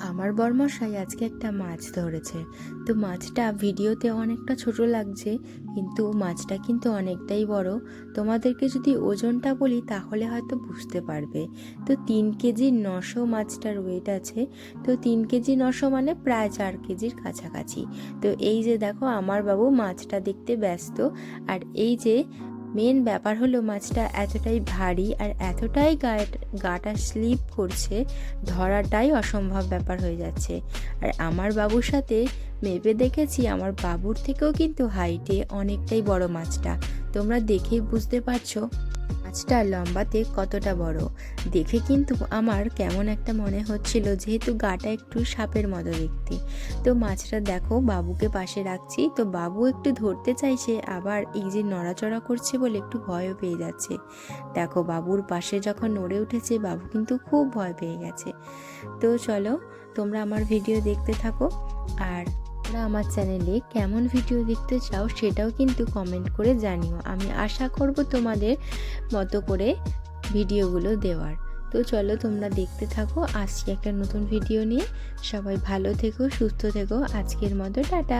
আমার বরমশাই আজকে একটা মাছ ধরেছে। তো মাছটা ভিডিওতে অনেকটা ছোট লাগছে, কিন্তু মাছটা কিন্তু অনেকটাই বড়। তোমাদেরকে যদি ওজনটা বলি তাহলে হয়তো বুঝতে পারবে। তো 3 কেজি 900 মাছটার ওয়েট আছে। তো 3 কেজি 900 মানে প্রায় 4 কেজির কাছাকাছি। তো এই যে দেখো আমার বাবু মাছটা দেখতে ব্যস্ত। আর এই যে মেন ব্যাপার হলো মাছটা এতটাই ভারী আর এতটাই গাটা স্লিপ করছে, ধরাটাই অসম্ভব ব্যাপার হয়ে যাচ্ছে। আর আমার বাবুর সাথে মেপে দেখেছি, আমার বাবুর থেকেও কিন্তু হাইটে অনেকটাই বড় মাছটা। তোমরা দেখেই বুঝতে পারছো মাছটা লম্বাতে কতটা বড়। দেখে কিন্তু আমার কেমন একটা মনে হচ্ছিল, যেহেতু গাটা একটু সাপের মতো দেখতে। তো মাছটা দেখো বাবুকে পাশে রাখছি, তো বাবু একটু ধরতে চাইছে, আবার এই যে নড়াচড়া করছে বলে একটু ভয়ও পেয়ে যাচ্ছে। দেখো বাবুর পাশে যখন নড়ে উঠেছে, বাবু কিন্তু খুব ভয় পেয়ে গেছে। তো চলো তোমরা আমার ভিডিও দেখতে থাকো। আর তোমরা আমার চ্যানেলে কেমন ভিডিও দেখতে চাও সেটাও কিন্তু কমেন্ট করে জানিও। আমি আশা করব তোমাদের মতো করে ভিডিওগুলো দেওয়ার। তো চলো তোমরা দেখতে থাকো, আসছি একটা নতুন ভিডিও নিয়ে। সবাই ভালো থেকো, সুস্থ থেকো। আজকের মতো টাটা।